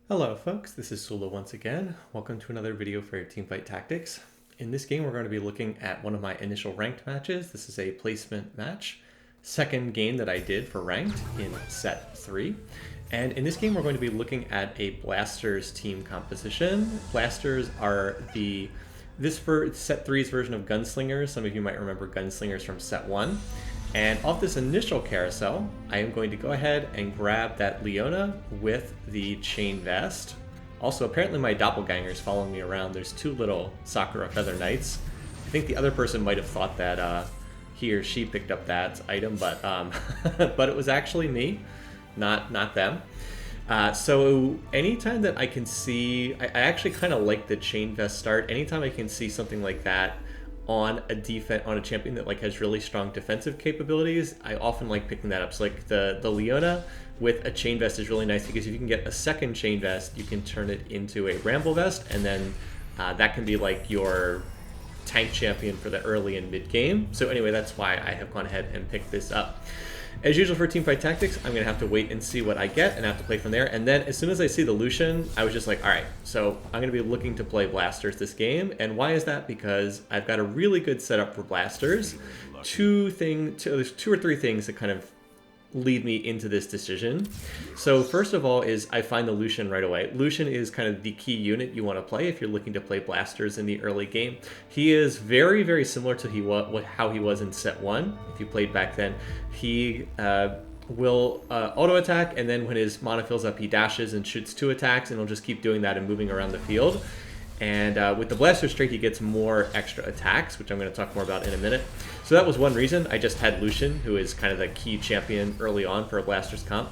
Hello folks, this is Sula once again. Welcome to another video for your Teamfight Tactics. In this game we're going to be looking at one of my initial ranked matches. This is a placement match, second game that I did for ranked in set 3. And in this game we're going to be looking at a Blasters team composition. Blasters are set 3's version of Gunslingers. Some of you might remember Gunslingers from set 1. And off this initial carousel, I am going to go ahead and grab that Leona with the chain vest. Also, apparently my doppelganger is following me around. There's two little Sakura Feather Knights. I think the other person might have thought that he or she picked up that item, but but it was actually me, not them. So anytime that I can see, I actually kind of like the chain vest start. Anytime I can see something like that on a champion that has really strong defensive capabilities, I often like picking that up. So like the Leona with a chain vest is really nice because if you can get a second chain vest, you can turn it into a Ramble vest, and then that can be like your tank champion for the early and mid game. So anyway, that's why I have gone ahead and picked this up. As usual for Teamfight Tactics, I'm going to have to wait and see what I get and have to play from there. And then as soon as I see the Lucian, I was just like, all right, so I'm going to be looking to play Blasters this game. And why is that? Because I've got a really good setup for Blasters. There's two or three things that kind of lead me into this decision. So first of all is I find the Lucian right away. Lucian is kind of the key unit you want to play if you're looking to play Blasters in the early game. He is very, very similar to how he was in set 1. If you played back then, he will auto attack, and then when his mana fills up, he dashes and shoots 2 attacks, and he'll just keep doing that and moving around the field. And with the Blaster trait, he gets more extra attacks, which I'm going to talk more about in a minute. So that was one reason I just had Lucian, who is kind of the key champion early on for a Blaster's comp.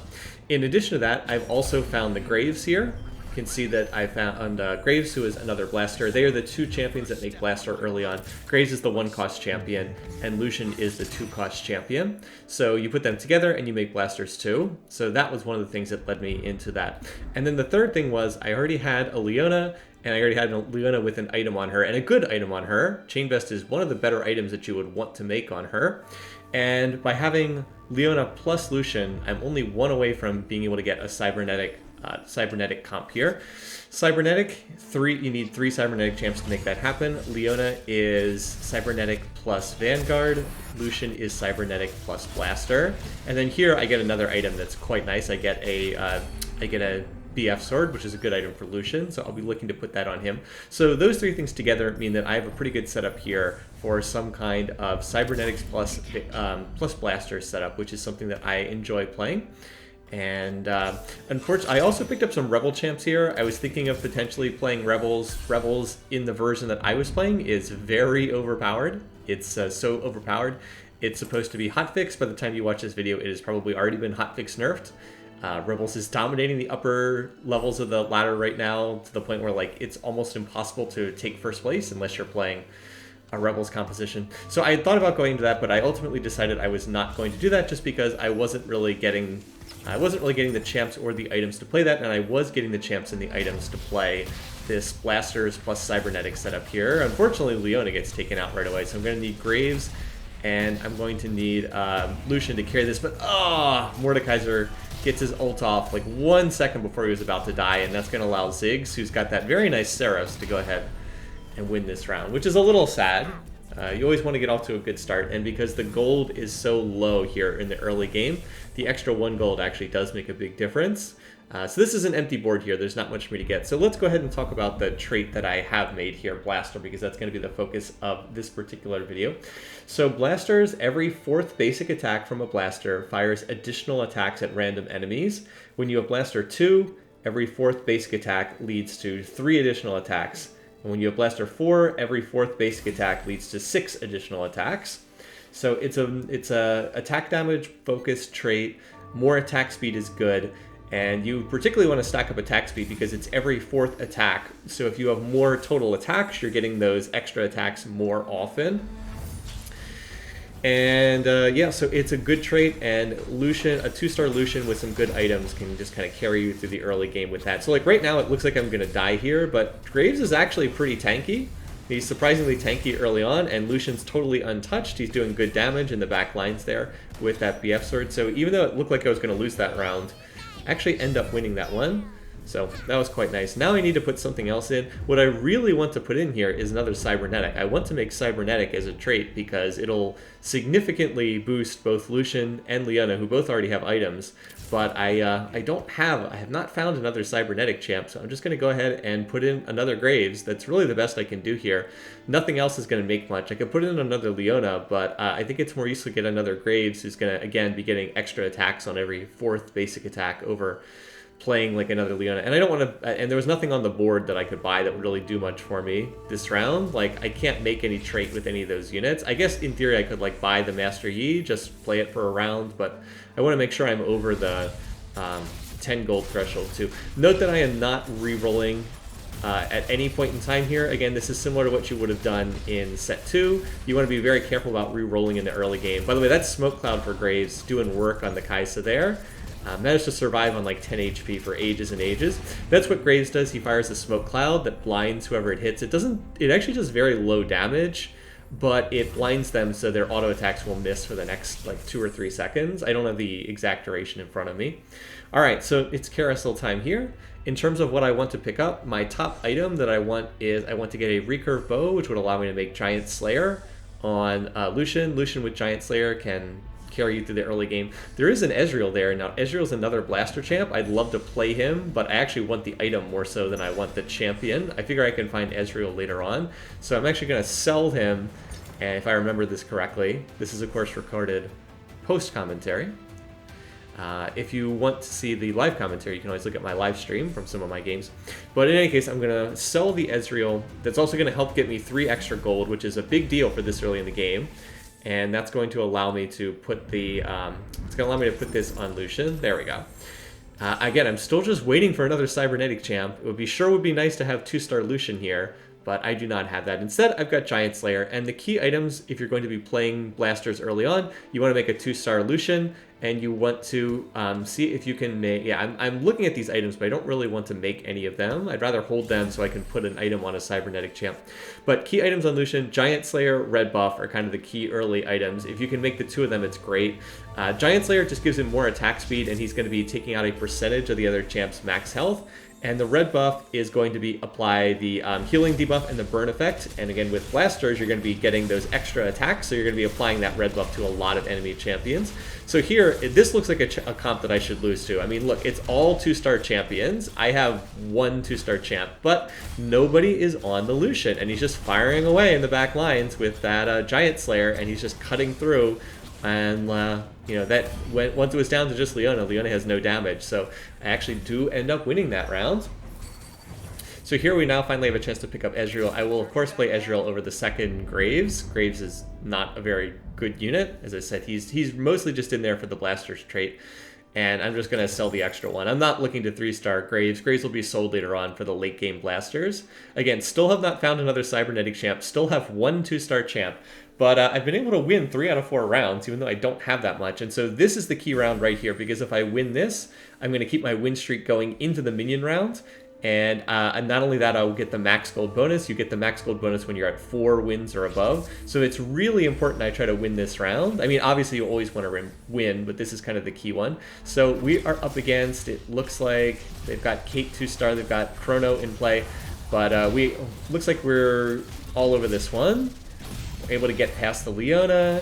In addition to that, I've also found the Graves here. You can see that I found Graves, who is another Blaster. They are the two champions that make Blaster early on. Graves is the 1-cost champion, and Lucian is the 2-cost champion. So you put them together and you make Blasters too. So that was one of the things that led me into that. And then the third thing was I already had a Leona, and I already had a Leona with an item on her, and a good item on her. Chain Vest is one of the better items that you would want to make on her. And by having Leona plus Lucian, I'm only one away from being able to get a cybernetic comp here. Cybernetic, you need 3 cybernetic champs to make that happen. Leona is cybernetic plus Vanguard. Lucian is cybernetic plus Blaster. And then here I get another item that's quite nice. I get a BF sword, which is a good item for Lucian, so I'll be looking to put that on him. So those 3 things together mean that I have a pretty good setup here for some kind of cybernetics plus Blaster setup, which is something that I enjoy playing. And unfortunately, I also picked up some Rebel champs here. I was thinking of potentially playing Rebels. Rebels in the version that I was playing is very overpowered. It's so overpowered. It's supposed to be hotfix. By the time you watch this video, it has probably already been hotfix nerfed. Rebels is dominating the upper levels of the ladder right now to the point where it's almost impossible to take first place unless you're playing a Rebels composition. So I had thought about going into that, but I ultimately decided I was not going to do that just because I wasn't really getting the champs or the items to play that, and I was getting the champs and the items to play this Blasters plus Cybernetic setup here. Unfortunately, Leona gets taken out right away, so I'm going to need Graves, and I'm going to need Lucian to carry this, but Mordekaiser gets his ult off 1 second before he was about to die, and that's going to allow Ziggs, who's got that very nice Saros, to go ahead and win this round, which is a little sad. You always want to get off to a good start, and because the gold is so low here in the early game, the extra 1 gold actually does make a big difference. So this is an empty board here. There's not much for me to get. So let's go ahead and talk about the trait that I have made here, Blaster, because that's going to be the focus of this particular video. So Blasters, every 4th basic attack from a Blaster fires additional attacks at random enemies. When you have Blaster 2, every 4th basic attack leads to 3 additional attacks. And when you have Blaster 4, every 4th basic attack leads to 6 additional attacks. So it's a attack damage focused trait. More attack speed is good. And you particularly want to stack up attack speed because it's every 4th attack. So if you have more total attacks, you're getting those extra attacks more often. And yeah, so it's a good trait, and Lucian, a 2-star Lucian with some good items can just kind of carry you through the early game with that. So right now it looks like I'm going to die here, but Graves is actually pretty tanky. He's surprisingly tanky early on, and Lucian's totally untouched. He's doing good damage in the back lines there with that BF sword. So even though it looked like I was going to lose that round, I actually end up winning that one. So that was quite nice. Now I need to put something else in. What I really want to put in here is another Cybernetic. I want to make Cybernetic as a trait because it'll significantly boost both Lucian and Leona, who both already have items. But I have not found another Cybernetic champ, so I'm just going to go ahead and put in another Graves. That's really the best I can do here. Nothing else is going to make much. I could put in another Leona, but I think it's more useful to get another Graves who's going to, again, be getting extra attacks on every 4th basic attack over playing like another Leona. And I don't want to, and there was nothing on the board that I could buy that would really do much for me this round. Like, I can't make any trait with any of those units. I guess in theory I could like buy the Master Yi, just play it for a round, but I want to make sure I'm over the 10 gold threshold too. Note that I am not re-rolling at any point in time here. Again, this is similar to what you would have done in set 2. You want to be very careful about re-rolling in the early game. By the way, that's Smoke Cloud for Graves doing work on the Kaisa there. Managed to survive on like 10 HP for ages and ages. That's what Graves does. He fires a smoke cloud that blinds whoever it hits. It actually does very low damage, but it blinds them so their auto attacks will miss for the next like 2 or 3 seconds. I don't have the exact duration in front of me. All right, so it's carousel time here. In terms of what I want to pick up, my top item that I want is I want to get a recurve bow, which would allow me to make Giant Slayer on Lucian. Lucian with Giant Slayer can carry you through the early game. There is an Ezreal there. Now, Ezreal's another blaster champ. I'd love to play him, but I actually want the item more so than I want the champion. I figure I can find Ezreal later on. So I'm actually going to sell him, and if I remember this correctly, this is of course recorded post-commentary. If you want to see the live commentary, you can always look at my live stream from some of my games. But in any case, I'm going to sell the Ezreal. That's also going to help get me 3 extra gold, which is a big deal for this early in the game. And that's going to allow me to put the, it's going to allow me to put this on Lucian. There we go. Again, I'm still just waiting for another Cybernetic champ. It would be nice to have 2-star Lucian here, but I do not have that. Instead, I've got Giant Slayer. And the key items, if you're going to be playing blasters early on, you want to make a 2-star Lucian, and you want to see if you can make, yeah, I'm looking at these items, but I don't really want to make any of them. I'd rather hold them so I can put an item on a Cybernetic champ. But key items on Lucian, Giant Slayer, Red Buff are kind of the key early items. If you can make the 2 of them, it's great. Giant Slayer just gives him more attack speed, and he's going to be taking out a percentage of the other champ's max health. And the red buff is going to be apply the healing debuff and the burn effect. And again, with blasters, you're going to be getting those extra attacks. So you're going to be applying that red buff to a lot of enemy champions. So here, this looks like a comp that I should lose to. I mean, look, it's all 2-star champions. I have 1 2-star champ, but nobody is on the Lucian. And he's just firing away in the back lines with that Giant Slayer, and he's just cutting through. And, you know, that once it was down to just Leona, Leona has no damage. So I actually do end up winning that round. So here we now finally have a chance to pick up Ezreal. I will, of course, play Ezreal over the second Graves. Graves is not a very good unit. As I said, he's mostly just in there for the Blaster's trait. And I'm just going to sell the extra one. I'm not looking to 3-star Graves. Graves will be sold later on for the late game Blasters. Again, still have not found another Cybernetic champ. Still have 1 2-star champ. But I've been able to win 3 out of 4 rounds, even though I don't have that much. And so this is the key round right here, because if I win this, I'm going to keep my win streak going into the minion round. And not only that, I'll get the max gold bonus. You get the max gold bonus when you're at 4 wins or above. So it's really important I try to win this round. I mean, obviously you always want to win, but this is kind of the key one. So we are up against, it looks like they've got Kate 2-star, they've got Chrono in play. But looks like we're all over this one. We're able to get past the Leona.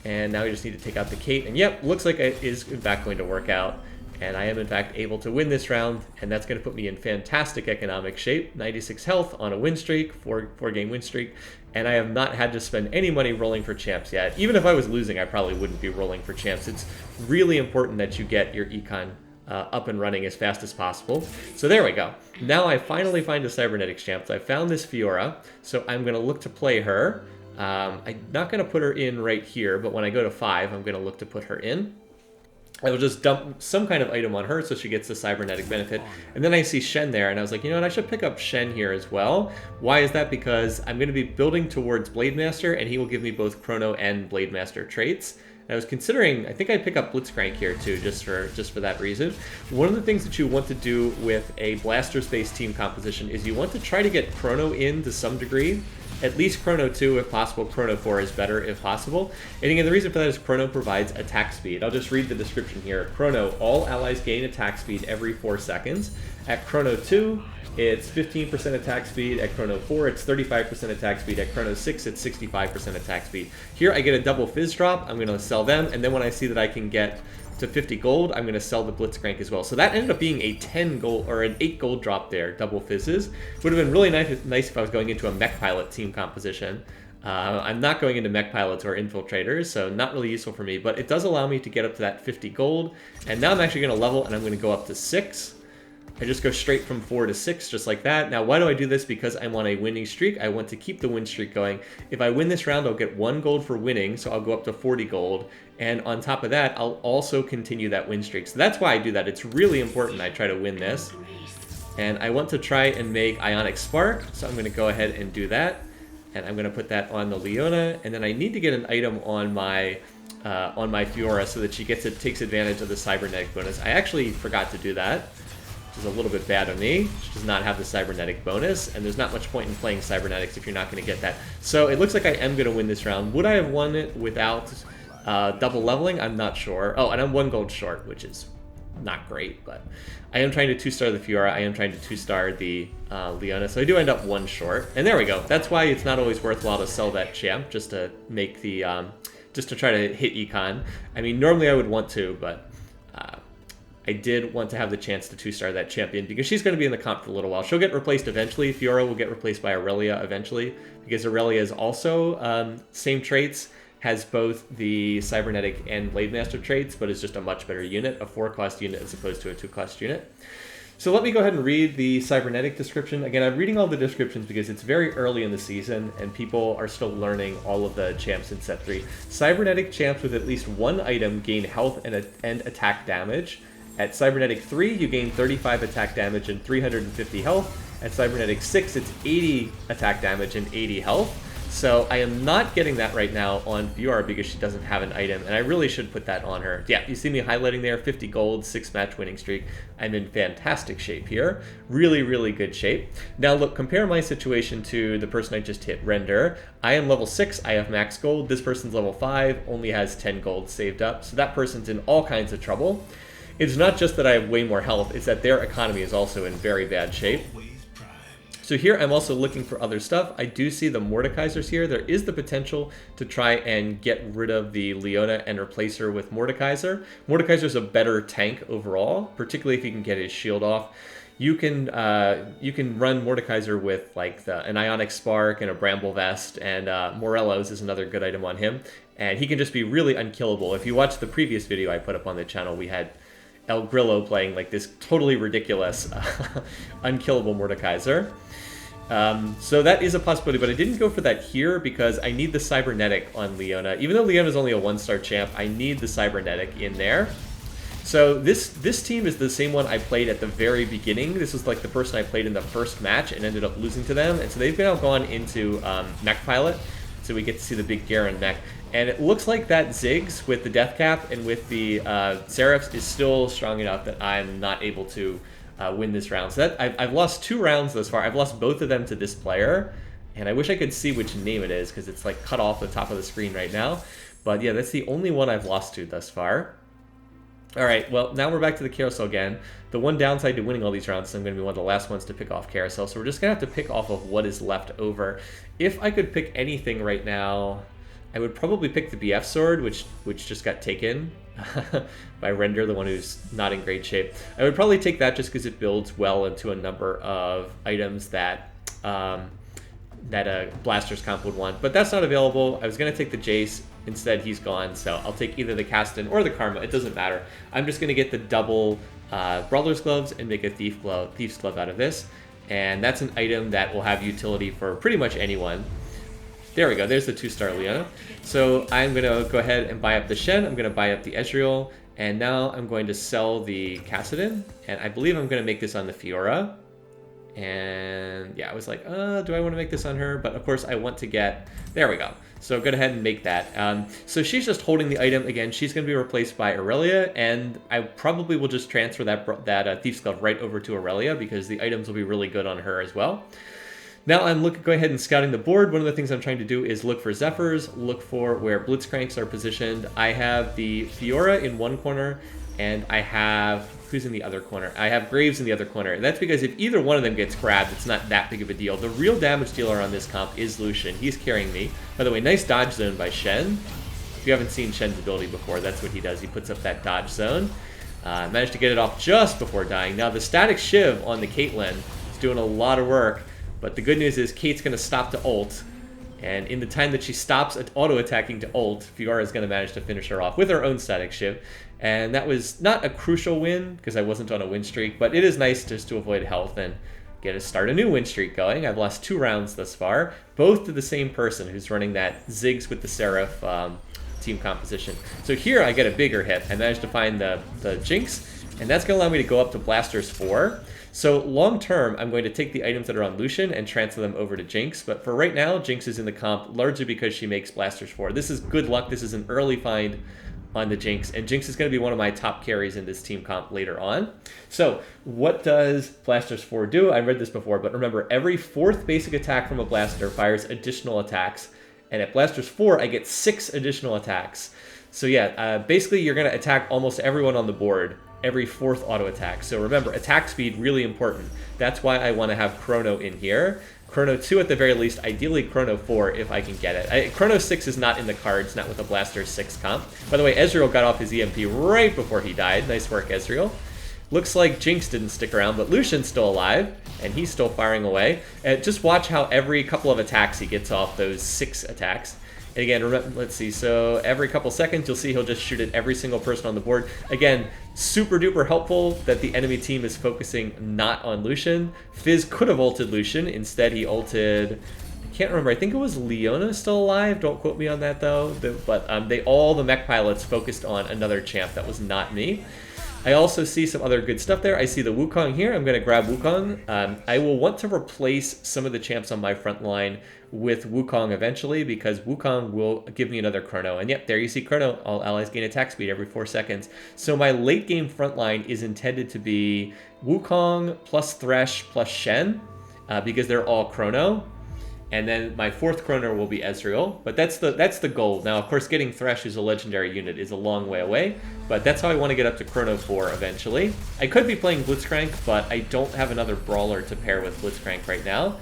And now we just need to take out the Kate. And yep, looks like it is in fact going to work out. And I am, in fact, able to win this round, and that's going to put me in fantastic economic shape. 96 health on a win streak, 4-game win streak, and I have not had to spend any money rolling for champs yet. Even if I was losing, I probably wouldn't be rolling for champs. It's really important that you get your econ up and running as fast as possible. So there we go. Now I finally find a Cybernetic champ. So I found this Fiora, so I'm going to look to play her. I'm not going to put her in right here, but when I go to 5, I'm going to look to put her in. I will just dump some kind of item on her so she gets the cybernetic benefit. And then I see Shen there, and I was like, you know what, I should pick up Shen here as well. Why is that? Because I'm going to be building towards Blade Master, and he will give me both Chrono and Blade Master traits. And I was considering, I think I'd pick up Blitzcrank here too, just for that reason. One of the things that you want to do with a Blaster-based team composition is you want to try to get Chrono in to some degree. at least Chrono 2 if possible. Chrono 4 is better if possible. And again, the reason for that is Chrono provides attack speed. I'll just read the description here. Chrono, all allies gain attack speed every 4 seconds. At Chrono 2, it's 15% attack speed. At Chrono 4, it's 35% attack speed. At Chrono 6, it's 65% attack speed. Here, I get a double fizz drop. I'm going to sell them. And then when I see that I can get to 50 gold, I'm going to sell the Blitzcrank as well. So that ended up being a 10 gold or an 8 gold drop there, double fizzes. Would have been really nice if I was going into a mech pilot team composition. I'm not going into mech pilots or infiltrators, so not really useful for me, but it does allow me to get up to that 50 gold. And now I'm actually going to level and I'm going to go up to 6. I just go straight from 4 to 6, just like that. Now, why do I do this? Because I'm on a winning streak. I want to keep the win streak going. If I win this round, I'll get 1 gold for winning, so I'll go up to 40 gold. And on top of that, I'll also continue that win streak. So that's why I do that. It's really important I try to win this. And I want to try and make Ionic Spark, so I'm going to go ahead and do that. And I'm going to put that on the Leona. And then I need to get an item on my Fiora so that she takes advantage of the Cybernetic bonus. I actually forgot to do that, which is a little bit bad of me. She does not have the Cybernetic bonus, and there's not much point in playing Cybernetics if you're not going to get that. So it looks like I am going to win this round. Would I have won it without double leveling? I'm not sure. Oh, and I'm 1 gold short, which is not great, but I am trying to 2-star the Fiora. I am trying to 2-star the Leona, so I do end up 1 short. And there we go. That's why it's not always worthwhile to sell that champ, just to make the, just to try to hit Econ. I mean, normally I would want to, but I did want to have the chance to 2-star that champion because she's going to be in the comp for a little while. She'll get replaced eventually. Fiora will get replaced by Aurelia eventually because Aurelia is also same traits, has both the Cybernetic and Blade Master traits, but is just a much better unit, a 4-cost unit as opposed to a 2-cost unit. So let me go ahead and read the Cybernetic description. Again, I'm reading all the descriptions because it's very early in the season and people are still learning all of the champs in Set 3. Cybernetic champs with at least 1 item gain health and attack damage. At Cybernetic 3, you gain 35 attack damage and 350 health. At Cybernetic 6, it's 80 attack damage and 80 health. So I am not getting that right now on Fiora because she doesn't have an item, and I really should put that on her. Yeah, you see me highlighting there, 50 gold, 6-match winning streak. I'm in fantastic shape here. Really, really good shape. Now look, compare my situation to the person I just hit, Render. I am level 6, I have max gold. This person's level 5, only has 10 gold saved up. So that person's in all kinds of trouble. It's not just that I have way more health, it's that their economy is also in very bad shape. So here I'm also looking for other stuff. I do see the Mordekaisers here. There is the potential to try and get rid of the Leona and replace her with Mordekaiser. Mordekaiser's a better tank overall, particularly if you can get his shield off. You can run Mordekaiser with like an Ionic Spark and a Bramble Vest, and Morello's is another good item on him. And he can just be really unkillable. If you watch the previous video I put up on the channel, we had El Grillo playing like this totally ridiculous unkillable Mordekaiser. So that is a possibility, but I didn't go for that here because I need the Cybernetic on Leona. Even though Leona's only a 1-star champ, I need the Cybernetic in there. So this team is the same one I played at the very beginning. This was like the person I played in the first match and ended up losing to them. And so they've now gone into Mech Pilot, so we get to see the big Garen mech. And it looks like that Ziggs with the Death Cap and with the Seraphs is still strong enough that I'm not able to win this round. So that I've lost 2 rounds thus far. I've lost both of them to this player, and I wish I could see which name it is because it's like cut off the top of the screen right now. But yeah, that's the only one I've lost to thus far. All right, well, now we're back to the carousel again. The one downside to winning all these rounds is I'm going to be one of the last ones to pick off carousel, so we're just going to have to pick off of what is left over. If I could pick anything right now, I would probably pick the BF sword, which just got taken by Render, the one who's not in great shape. I would probably take that just because it builds well into a number of items that a Blaster's comp would want. But that's not available. I was going to take the Jace. Instead, he's gone. So I'll take either the Kasten or the Karma. It doesn't matter. I'm just going to get the double Brawler's Gloves and make a Thief's Glove out of this. And that's an item that will have utility for pretty much anyone. There we go. There's the 2-star Leona. So I'm going to go ahead and buy up the Shen. I'm going to buy up the Ezreal. And now I'm going to sell the Kassadin. And I believe I'm going to make this on the Fiora. And yeah, I was like, do I want to make this on her? But of course I want to get... There we go. So go ahead and make that. So she's just holding the item. Again, she's going to be replaced by Aurelia. And I probably will just transfer that Thief's Glove right over to Aurelia because the items will be really good on her as well. Now I'm going ahead and scouting the board. One of the things I'm trying to do is look for Zephyrs, look for where Blitzcranks are positioned. I have the Fiora in one corner, and I have, who's in the other corner? I have Graves in the other corner, and that's because if either one of them gets grabbed, it's not that big of a deal. The real damage dealer on this comp is Lucian. He's carrying me. By the way, nice dodge zone by Shen. If you haven't seen Shen's ability before, that's what he does. He puts up that dodge zone. Managed to get it off just before dying. Now the static Shiv on the Caitlyn is doing a lot of work. But the good news is Kate's going to stop to ult, and in the time that she stops auto-attacking to ult, Fiora is going to manage to finish her off with her own static shiv. And that was not a crucial win, because I wasn't on a win streak, but it is nice just to avoid health and start a new win streak going. I've lost 2 rounds thus far, both to the same person who's running that Ziggs with the Seraph team composition. So here I get a bigger hit. I managed to find the Jinx, and that's going to allow me to go up to Blasters 4. So long term, I'm going to take the items that are on Lucian and transfer them over to Jinx. But for right now, Jinx is in the comp largely because she makes Blasters 4. This is good luck. This is an early find on the Jinx. And Jinx is going to be one of my top carries in this team comp later on. So what does Blasters 4 do? I read this before, but remember, every 4th basic attack from a Blaster fires additional attacks. And at Blasters 4, I get 6 additional attacks. So yeah, basically you're going to attack almost everyone on the board every 4th auto attack. So remember, attack speed, really important. That's why I want to have Chrono in here. Chrono 2 at the very least, ideally Chrono 4 if I can get it. Chrono 6 is not in the cards, not with a Blaster 6 comp. By the way, Ezreal got off his EMP right before he died. Nice work, Ezreal. Looks like Jinx didn't stick around, but Lucian's still alive, and he's still firing away. And just watch how every couple of attacks he gets off those 6 attacks. And again, remember, let's see, so every couple seconds you'll see he'll just shoot at every single person on the board. Again, super duper helpful that the enemy team is focusing not on Lucian. Fizz could have ulted Lucian, instead he ulted, I can't remember, I think it was Leona still alive, don't quote me on that though. But all the mech pilots focused on another champ, that was not me. I also see some other good stuff there. I see the Wukong here. I'm going to grab Wukong. I will want to replace some of the champs on my front line with Wukong eventually, because Wukong will give me another Chrono. And yep, there you see Chrono. All allies gain attack speed every 4 seconds. So my late game front line is intended to be Wukong plus Thresh plus Shen, because they're all Chrono. And then my 4th Chrono will be Ezreal, but that's the goal. Now, of course, getting Thresh as a legendary unit is a long way away, but that's how I want to get up to Chrono 4 eventually. I could be playing Blitzcrank, but I don't have another brawler to pair with Blitzcrank right now.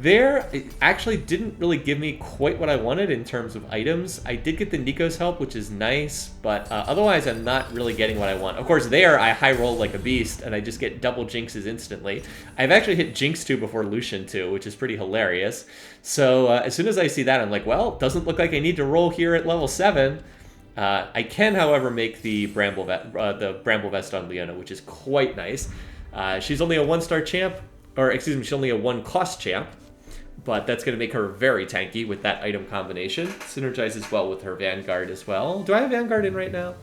It actually didn't really give me quite what I wanted in terms of items. I did get the Nico's help, which is nice, but otherwise I'm not really getting what I want. Of course, there I high roll like a beast, and I just get double Jinxes instantly. I've actually hit Jinx 2 before Lucian 2, which is pretty hilarious. So as soon as I see that, I'm like, well, doesn't look like I need to roll here at level 7. I can, however, make the Bramble Vest on Leona, which is quite nice. She's only a 1-star champ, or excuse me, she's only a 1-cost champ. But that's going to make her very tanky with that item combination. Synergizes well with her Vanguard as well. Do I have Vanguard in right now?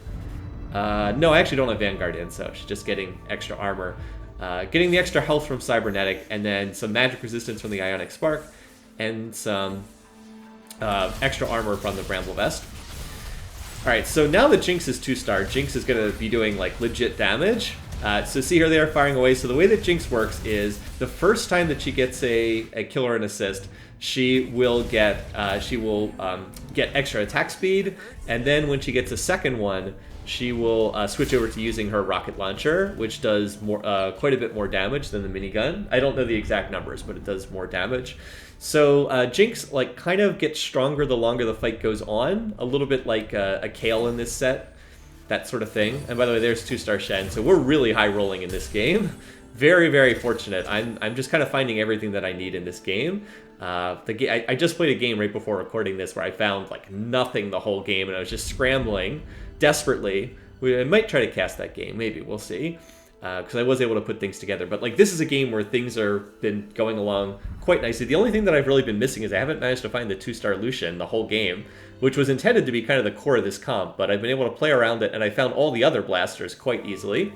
No, I actually don't have Vanguard in, so she's just getting extra armor. Getting the extra health from Cybernetic, and then some magic resistance from the Ionic Spark, and some extra armor from the Bramble Vest. Alright, so now that Jinx is 2-star, Jinx is going to be doing like legit damage. So see here they are firing away. So the way that Jinx works is the first time that she gets a kill or an assist, she will get extra attack speed, and then when she gets a second one, she will switch over to using her rocket launcher, which does quite a bit more damage than the minigun. I don't know the exact numbers, but it does more damage. So Jinx kind of gets stronger the longer the fight goes on, a little bit like a Kale in this set. That sort of thing. And by the way, there's 2-star Shen, so we're really high rolling in this game. Very, very fortunate. I'm just kind of finding everything that I need in this game. I just played a game right before recording this where I found like nothing the whole game, and I was just scrambling desperately. I might try to cast that game, maybe, we'll see. Because I was able to put things together. But like this is a game where things are been going along quite nicely. The only thing that I've really been missing is I haven't managed to find the 2-star Lucian the whole game, which was intended to be kind of the core of this comp, but I've been able to play around it, and I found all the other blasters quite easily.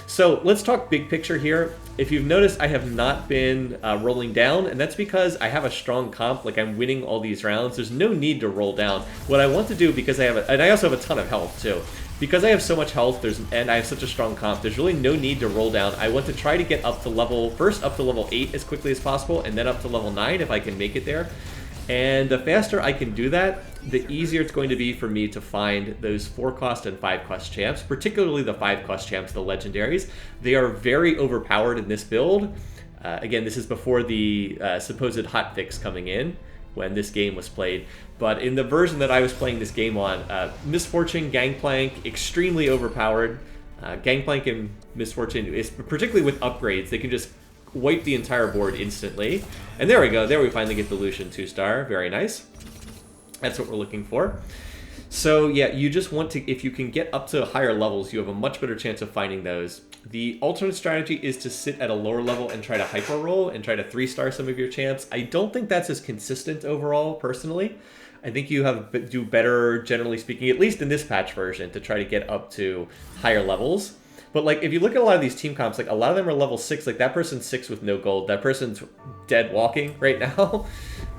So let's talk big picture here. If you've noticed, I have not been rolling down, and that's because I have a strong comp, like I'm winning all these rounds. There's no need to roll down. What I want to do, because and I also have a ton of health too, because I have so much health, and I have such a strong comp, there's really no need to roll down. I want to try to get up to first up to level 8 as quickly as possible, and then up to level 9 if I can make it there. And the faster I can do that, the easier it's going to be for me to find those 4-cost and 5-cost champs, particularly the 5-cost champs, the legendaries. They are very overpowered in this build. Again, this is before the supposed hotfix coming in when this game was played. But in the version that I was playing this game on, Misfortune, Gangplank, extremely overpowered. Gangplank and Misfortune, is particularly with upgrades, they can just wipe the entire board instantly. And there we go. There we finally get the Lucian 2-star. Very nice. That's what we're looking for. So yeah, you just want to, if you can get up to higher levels, you have a much better chance of finding those. The alternate strategy is to sit at a lower level and try to hyper roll and try to 3-star some of your champs. I don't think that's as consistent overall, personally. I think you do better, generally speaking, at least in this patch version, to try to get up to higher levels. But like, if you look at a lot of these team comps, like a lot of them are level 6. Like that person's 6 with no gold. That person's dead walking right now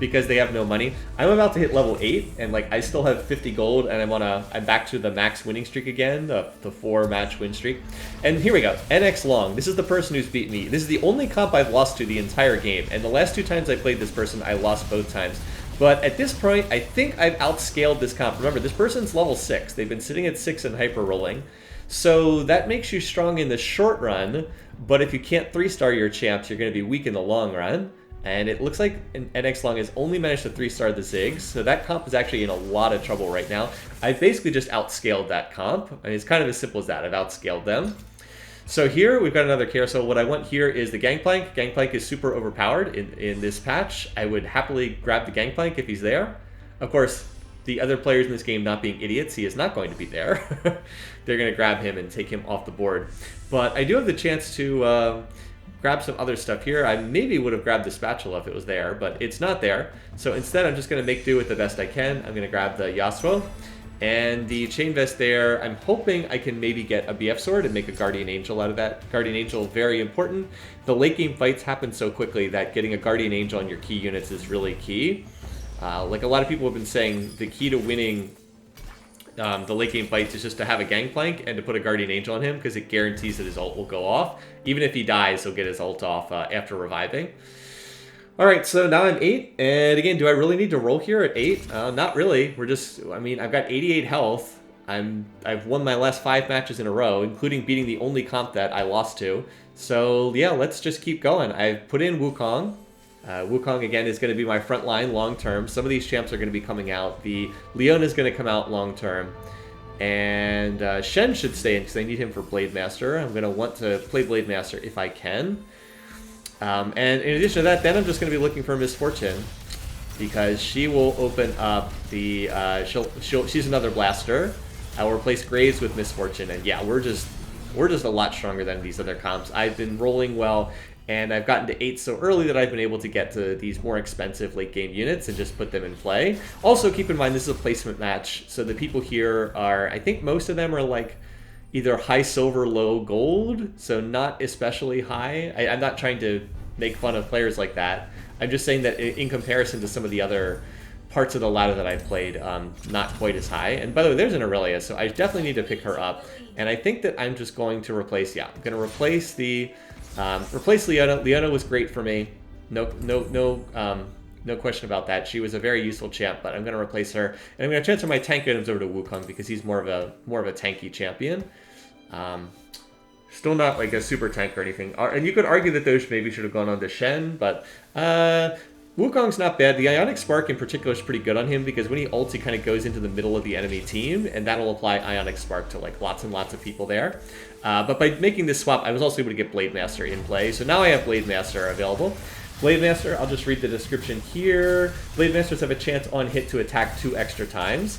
because they have no money. I'm about to hit level 8, and like I still have 50 gold, and I'm back to the max winning streak again, the 4-match win streak. And here we go, NX Long. This is the person who's beat me. This is the only comp I've lost to the entire game, and the last 2 times I played this person, I lost both times. But at this point, I think I've outscaled this comp. Remember, this person's level 6. They've been sitting at 6 and hyper rolling. So that makes you strong in the short run, but if you can't 3-star your champs, you're going to be weak in the long run. And it looks like NX Long has only managed to 3-star the Ziggs, so that comp is actually in a lot of trouble right now. I've basically just outscaled that comp. I mean, it's kind of as simple as that. I've outscaled them. So here, we've got another carousel. What I want here is the Gangplank. Gangplank is super overpowered in this patch. I would happily grab the Gangplank if he's there. Of course, the other players in this game not being idiots, he is not going to be there. They're going to grab him and take him off the board. But I do have the chance to grab some other stuff here. I maybe would have grabbed the spatula if it was there, but it's not there. So instead, I'm just going to make do with the best I can. I'm going to grab the Yasuo. And the chain vest there, I'm hoping I can maybe get a BF sword and make a Guardian Angel out of that. Guardian Angel, very important. The late game fights happen so quickly that getting a Guardian Angel on your key units is really key. Like a lot of people have been saying, the key to winning the late game fights is just to have a Gangplank and to put a Guardian Angel on him, because it guarantees that his ult will go off. Even if he dies, he'll get his ult off after reviving. Alright, so now I'm 8, and again, do I really need to roll here at 8? Not really. I mean, I've got 88 health. I've won my last 5 matches in a row, including beating the only comp that I lost to. So yeah, let's just keep going. I've put in Wukong. Wukong, again, is going to be my front line long-term. Some of these champs are going to be coming out. The Leona is going to come out long-term. And Shen should stay in because I need him for Blade Master. I'm going to want to play Blade Master if I can. And in addition to that, then I'm just going to be looking for Misfortune, because she will open up the... she's another blaster. I will replace Graves with Misfortune. And yeah, we're just a lot stronger than these other comps. I've been rolling well, and I've gotten to 8 so early that I've been able to get to these more expensive late game units and just put them in play. Also, keep in mind, this is a placement match, so the people here are, I think most of them are like either high silver, low gold, so not especially high. I'm not trying to make fun of players like that. I'm just saying that in comparison to some of the other parts of the ladder that I've played, not quite as high. And by the way, there's an Aurelia, so I definitely need to pick her up. And I think that I'm just going to replace, I'm going to replace the... replace Leona. Leona was great for me. No question about that. She was a very useful champ, but I'm going to replace her. And I'm going to transfer my tank items over to Wukong because he's more of a tanky champion. Still not like a super tank or anything. And you could argue that those maybe should have gone on to Shen, but Wukong's not bad. The Ionic Spark in particular is pretty good on him because when he ults, he kind of goes into the middle of the enemy team, and that'll apply Ionic Spark to like lots and lots of people there. But by making this swap, I was also able to get Blade Master in play. So now I have Blade Master available. Blade Master, I'll just read the description here. Blade Masters have a chance on hit to attack 2 extra times.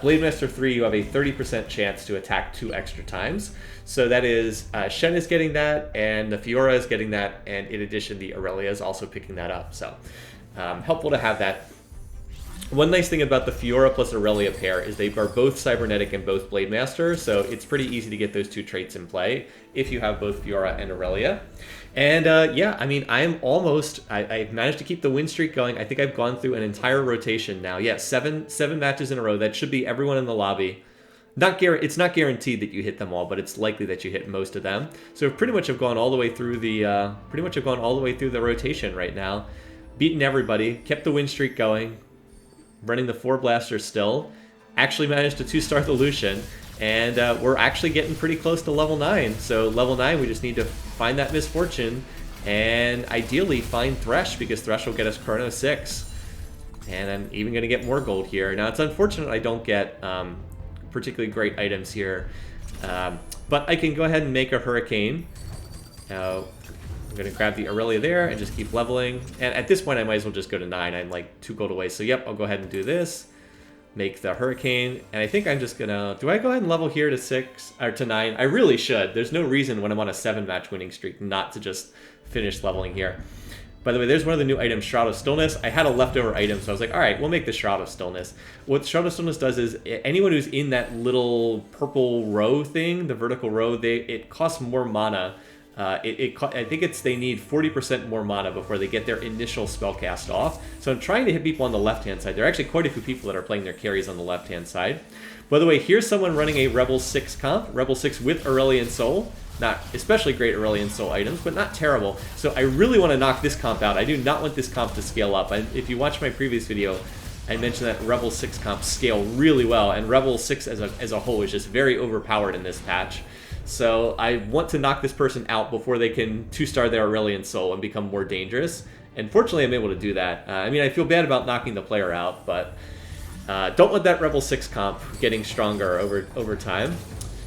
Blade Master 3, you have a 30% chance to attack 2 extra times. So that is, Shen is getting that, and the Fiora is getting that, and in addition, the Aurelia is also picking that up. So, helpful to have that. One nice thing about the Fiora plus Aurelia pair is they are both Cybernetic and both Blade Master, so it's pretty easy to get those 2 traits in play if you have both Fiora and Aurelia. And yeah, I mean, I've managed to keep the win streak going. I think I've gone through an entire rotation now. Yeah, seven matches in a row. That should be everyone in the lobby. It's not guaranteed that you hit them all, but it's likely that you hit most of them. So pretty much have gone all the way through the rotation right now, beaten everybody, kept the win streak going, running the 4 blasters still. Actually managed to 2-star the Lucian, and we're actually getting pretty close to level 9. So level 9, we just need to find that Misfortune, and ideally find Thresh, because Thresh will get us Chrono 6. And I'm even going to get more gold here. Now, it's unfortunate I don't get particularly great items here, but I can go ahead and make a Hurricane. I'm going to grab the Aurelia there and just keep leveling. And at this point, I might as well just go to 9. I'm like 2 gold away. So, yep, I'll go ahead and do this. Make the Hurricane. And I think I'm just going to... Do I go ahead and level here to 6 or to 9? I really should. There's no reason when I'm on a 7-match winning streak not to just finish leveling here. By the way, there's one of the new items, Shroud of Stillness. I had a leftover item, so I was like, all right, we'll make the Shroud of Stillness. What Shroud of Stillness does is anyone who's in that little purple row thing, the vertical row, it costs more mana. I think they need 40% more mana before they get their initial spell cast off. So I'm trying to hit people on the left-hand side. There are actually quite a few people that are playing their carries on the left-hand side. By the way, here's someone running a Rebel 6 comp, Rebel 6 with Aurelian Soul. Not especially great Aurelian Soul items, but not terrible. So I really want to knock this comp out. I do not want this comp to scale up. If you watch my previous video, I mentioned that Rebel 6 comps scale really well, and Rebel 6 as a whole is just very overpowered in this patch. So I want to knock this person out before they can 2-star their Aurelian Soul and become more dangerous. And fortunately, I'm able to do that. I mean, I feel bad about knocking the player out, but don't want that Rebel 6 comp getting stronger over time.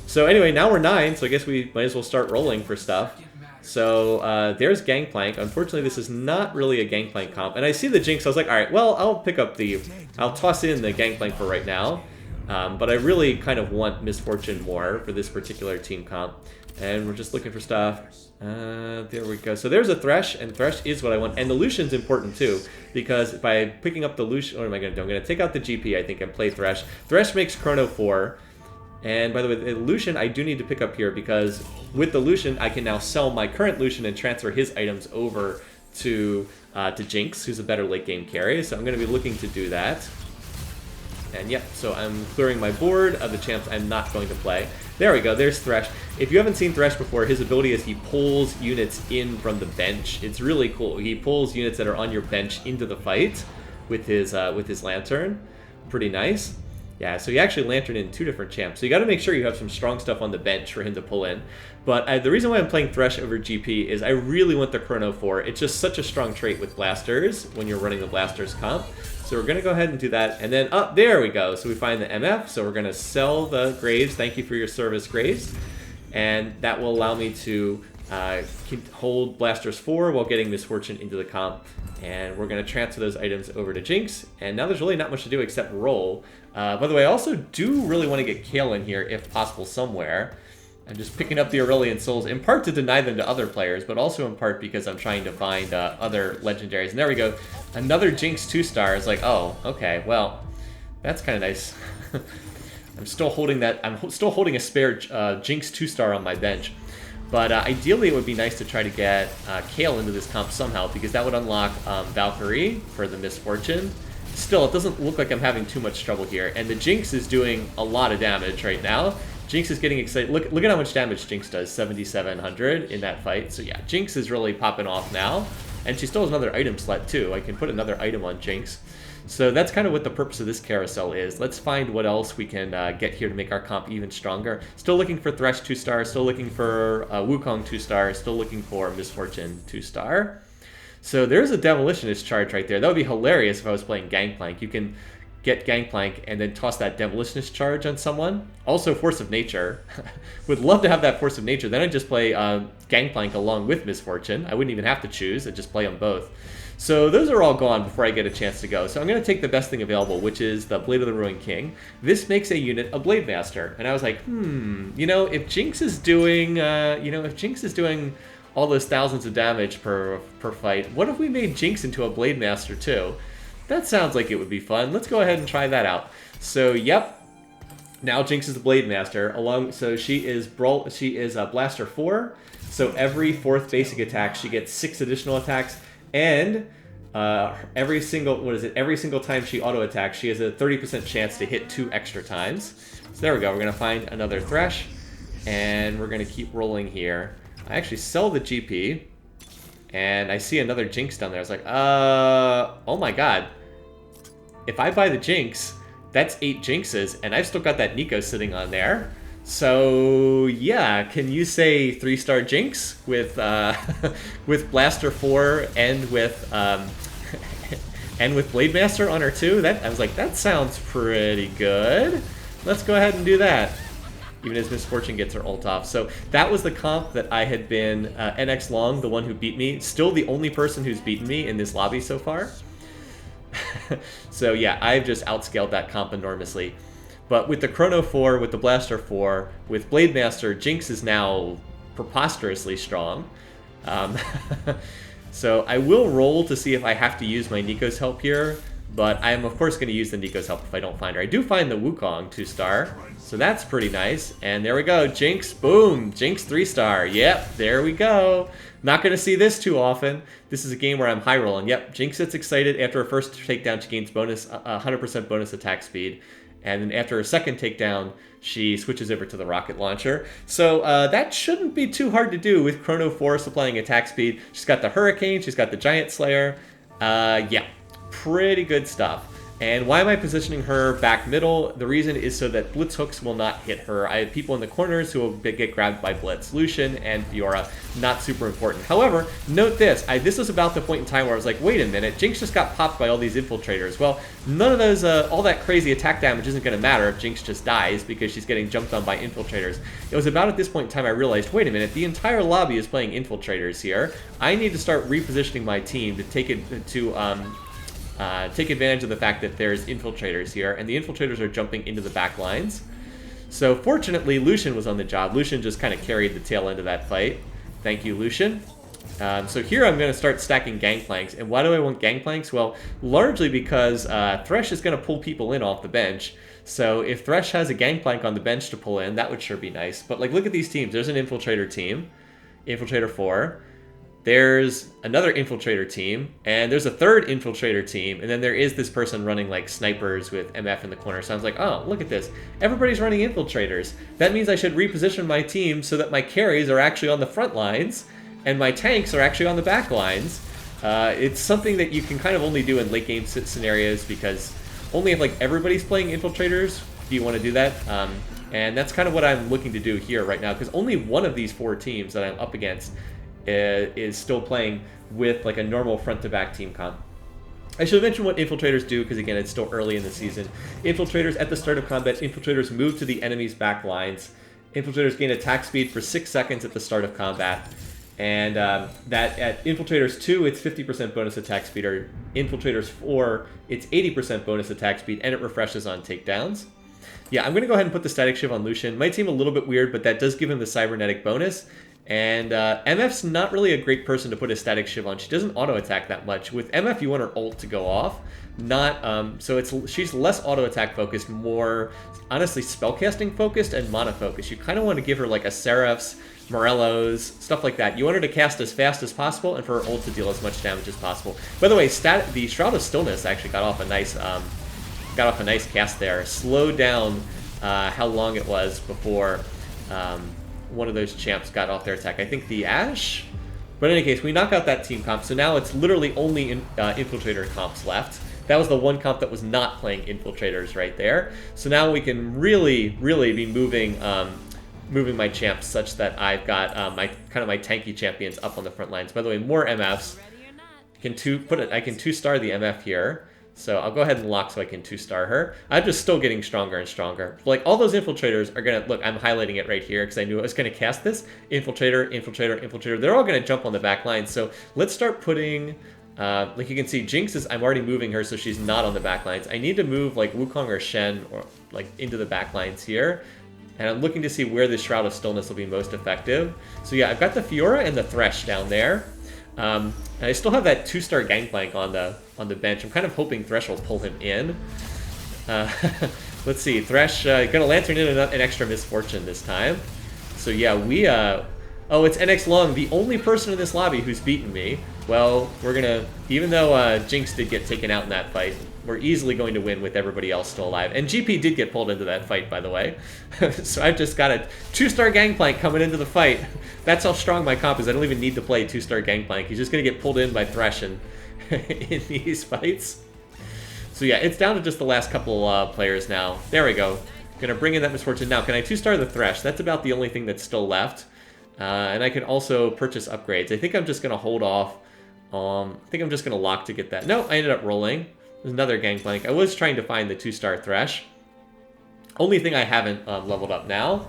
So anyway, now we're 9, so I guess we might as well start rolling for stuff. So there's Gangplank. Unfortunately, this is not really a Gangplank comp. And I see the Jinx, so I was like, all right, well, I'll toss in the Gangplank for right now. But I really kind of want Misfortune more for this particular team comp. And we're just looking for stuff. There we go. So there's a Thresh, and Thresh is what I want. And the Lucian's important too, because by picking up the Lucian, what am I going to do? I'm going to take out the GP, I think, and play Thresh. Thresh makes Chrono 4. And by the way, the Lucian I do need to pick up here, because with the Lucian, I can now sell my current Lucian and transfer his items over to Jinx, who's a better late game carry. So I'm going to be looking to do that. And yep, so I'm clearing my board of the champs I'm not going to play. There we go, there's Thresh. If you haven't seen Thresh before, his ability is he pulls units in from the bench. It's really cool. He pulls units that are on your bench into the fight with his Lantern. Pretty nice. Yeah, so he actually Lanterned in 2 different champs. So you got to make sure you have some strong stuff on the bench for him to pull in. But the reason why I'm playing Thresh over GP is I really want the Chrono 4. It's just such a strong trait with Blasters when you're running the Blasters comp. So we're going to go ahead and do that. And then, there we go. So we find the MF. So we're going to sell the Graves. Thank you for your service, Graves. And that will allow me to hold Blasters 4 while getting Misfortune into the comp. And we're going to transfer those items over to Jinx. And now there's really not much to do except roll. By the way, I also do really want to get Kale in here, if possible, somewhere. I'm just picking up the Aurelian Souls, in part to deny them to other players, but also in part because I'm trying to find other legendaries. And there we go. Another Jinx 2-star. It's like, oh, okay, well, that's kind of nice. I'm still holding a spare Jinx 2-star on my bench. But ideally, it would be nice to try to get Kale into this comp somehow, because that would unlock Valkyrie for the Misfortune. Still, it doesn't look like I'm having too much trouble here. And the Jinx is doing a lot of damage right now. Jinx is getting excited. Look at how much damage Jinx does, 7,700 in that fight. So yeah, Jinx is really popping off now. And she still has another item slot too. I can put another item on Jinx. So that's kind of what the purpose of this carousel is. Let's find what else we can get here to make our comp even stronger. Still looking for Thresh 2-star, still looking for Wukong 2-star, still looking for Misfortune 2-star. So there's a Demolitionist charge right there. That would be hilarious if I was playing Gangplank. You can get Gangplank and then toss that Demolitionist charge on someone. Also Force of Nature. Would love to have that Force of Nature. Then I'd just play Gangplank along with Misfortune. I wouldn't even have to choose. I'd just play them both. So those are all gone before I get a chance to go. So I'm going to take the best thing available, which is the Blade of the Ruined King. This makes a unit a Blade Master. And I was like, if Jinx is doing, all those thousands of damage per fight, what if we made Jinx into a Blade Master too? That sounds like it would be fun. Let's go ahead and try that out. So, yep. Now Jinx is the Blade Master. So she is Blaster 4. So every 4th basic attack, she gets 6 additional attacks. And every single time she auto attacks, she has a 30% chance to hit 2 extra times. So there we go. We're gonna find another Thresh, and we're gonna keep rolling here. I actually sell the GP, and I see another Jinx down there. I was like, oh my god. If I buy the Jinx, that's 8 Jinxes, and I've still got that Nico sitting on there. So yeah, can you say 3-star Jinx with with Blaster 4 and with Blade Master on her too? I was like, that sounds pretty good. Let's go ahead and do that. Even as Miss Fortune gets her ult off. So that was the comp that I had been NX Long, the one who beat me. Still the only person who's beaten me in this lobby so far. So yeah, I've just outscaled that comp enormously. But with the Chrono 4, with the Blaster 4, with Blade Master, Jinx is now preposterously strong. So I will roll to see if I have to use my Nico's help here, but I am of course going to use the Nico's help if I don't find her. I do find the Wukong 2-star, so that's pretty nice. And there we go, Jinx, boom, Jinx 3-star. Yep, there we go. Not going to see this too often. This is a game where I'm high rolling. Yep, Jinx gets excited. After her first takedown, she gains 100% bonus attack speed. And then after her second takedown, she switches over to the rocket launcher. So that shouldn't be too hard to do with Chrono 4 supplying attack speed. She's got the Hurricane, she's got the Giant Slayer. Yeah, pretty good stuff. And why am I positioning her back middle? The reason is so that Blitz hooks will not hit her. I have people in the corners who will get grabbed by Blitz. Lucian and Fiora, not super important. However, note this. This was about the point in time where I was like, wait a minute, Jinx just got popped by all these infiltrators. Well, none of those, all that crazy attack damage isn't going to matter if Jinx just dies because she's getting jumped on by infiltrators. It was about at this point in time I realized, wait a minute, the entire lobby is playing infiltrators here. I need to start repositioning my team to take advantage of the fact that there's infiltrators here, and the infiltrators are jumping into the back lines. So fortunately, Lucian was on the job. Lucian just kind of carried the tail end of that fight. Thank you, Lucian. So here I'm going to start stacking Gangplanks. And why do I want Gangplanks? Well, largely because Thresh is going to pull people in off the bench. So if Thresh has a Gangplank on the bench to pull in, that would sure be nice. But like, look at these teams. There's an Infiltrator team, Infiltrator 4. There's another Infiltrator team, and there's a third Infiltrator team, and then there is this person running like snipers with MF in the corner. So I was like, oh, look at this. Everybody's running Infiltrators. That means I should reposition my team so that my carries are actually on the front lines, and my tanks are actually on the back lines. It's something that you can kind of only do in late game scenarios, because only if like everybody's playing Infiltrators do you want to do that. And that's kind of what I'm looking to do here right now, because only one of these 4 teams that I'm up against is still playing with like a normal front-to-back team comp. I should mention what Infiltrators do, because again, it's still early in the season. Infiltrators, at the start of combat, Infiltrators move to the enemy's back lines. Infiltrators gain attack speed for 6 seconds at the start of combat. And that at Infiltrators 2, it's 50% bonus attack speed, or Infiltrators 4, it's 80% bonus attack speed, and it refreshes on takedowns. Yeah, I'm going to go ahead and put the Static Shiv on Lucian. Might seem a little bit weird, but that does give him the Cybernetic bonus. And MF's not really a great person to put a Static Shiv on. She doesn't auto-attack that much. With MF, you want her ult to go off. Not so she's less auto-attack focused, more, honestly, spellcasting focused and mana focused. You kind of want to give her like a Seraph's, Morello's, stuff like that. You want her to cast as fast as possible and for her ult to deal as much damage as possible. By the way, the Shroud of Stillness actually got off a nice cast there. Slowed down how long it was before one of those champs got off their attack. I think the Ashe? But in any case, we knock out that team comp, so now it's literally only Infiltrator comps left. That was the one comp that was not playing Infiltrators right there. So now we can really be moving my champs such that I've got my tanky champions up on the front lines. By the way, more MFs. I can 2-star the MF here. So I'll go ahead and lock so I can 2-star her. I'm just still getting stronger and stronger. Like, all those Infiltrators are going to... Look, I'm highlighting it right here because I knew I was going to cast this. Infiltrator, Infiltrator, Infiltrator. They're all going to jump on the back line. So let's start putting... like you can see, Jinxes, I'm already moving her so she's not on the back lines. I need to move like Wukong or Shen or like into the back lines here. And I'm looking to see where the Shroud of Stillness will be most effective. So yeah, I've got the Fiora and the Thresh down there. And I still have that 2-star Gangplank on the bench. I'm kind of hoping Thresh will pull him in. Let's see, Thresh gonna Lantern in an extra Misfortune this time. So yeah, Oh, it's NX Long, the only person in this lobby who's beaten me. Well, we're gonna, even though Jinx did get taken out in that fight, we're easily going to win with everybody else still alive. And GP did get pulled into that fight, by the way. So I've just got a 2-star Gangplank coming into the fight. That's how strong my comp is. I don't even need to play 2-star Gangplank. He's just gonna get pulled in by Thresh in these fights. So yeah, it's down to just the last couple players now. There we go. Gonna bring in that Misfortune. Now, can I 2-star the Thresh? That's about the only thing that's still left. And I can also purchase upgrades. I think I'm just gonna hold off. I think I'm just gonna lock to get that. No, I ended up rolling. There's another Gangplank. I was trying to find the 2-star Thresh. Only thing I haven't leveled up now.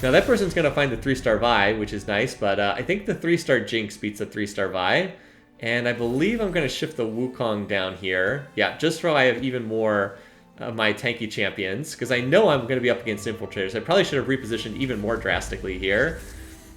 Now that person's gonna find the 3-star Vi, which is nice, but I think the 3-star Jinx beats the 3-star Vi. And I believe I'm gonna shift the Wukong down here. Yeah, just so I have even more of my tanky champions, because I know I'm gonna be up against infiltrators. I probably should have repositioned even more drastically here.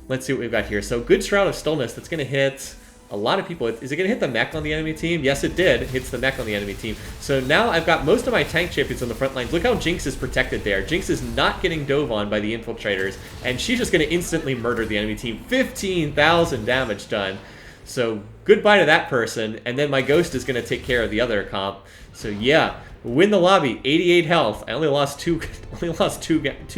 Let's see what we've got here. So good Shroud of Stillness. That's going to hit a lot of people. Is it going to hit the mech on the enemy team? Yes, it did. It hits the mech on the enemy team. So now I've got most of my tank champions on the front lines. Look how Jinx is protected there. Jinx is not getting dove on by the infiltrators, and she's just going to instantly murder the enemy team. 15,000 damage done. So goodbye to that person, and then my Ghost is going to take care of the other comp. So yeah, win the lobby, 88 health. I only lost two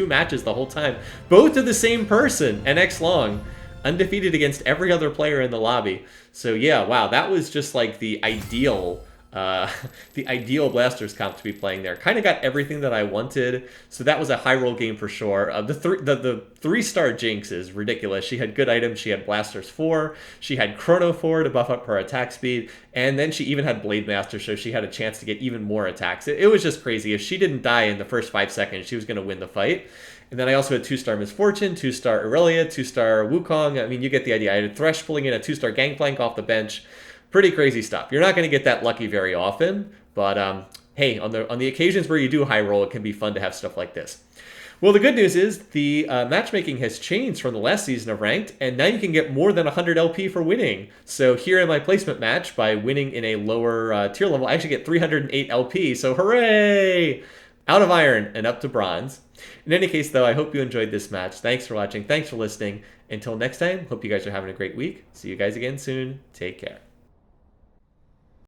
matches the whole time. Both to the same person, NX Long. Undefeated against every other player in the lobby. So yeah, wow, that was just like the ideal Blasters comp to be playing there. Kind of got everything that I wanted, so that was a high roll game for sure. The 3-star Jinx is ridiculous. She had good items. She had Blasters 4, she had Chrono 4 to buff up her attack speed, and then she even had Blade Master, so she had a chance to get even more attacks. It was just crazy. If she didn't die in the first 5 seconds, she was going to win the fight. And then I also had 2-star Misfortune, 2-star Aurelia, 2-star Wukong. I mean, you get the idea. I had Thresh pulling in a 2-star Gangplank off the bench. Pretty crazy stuff. You're not going to get that lucky very often, but hey, on the occasions where you do high roll, it can be fun to have stuff like this. Well, the good news is the matchmaking has changed from the last season of Ranked, and now you can get more than 100 LP for winning. So here in my placement match, by winning in a lower tier level, I actually get 308 LP, so hooray! Out of Iron and up to Bronze. In any case, though, I hope you enjoyed this match. Thanks for watching. Thanks for listening. Until next time, hope you guys are having a great week. See you guys again soon. Take care.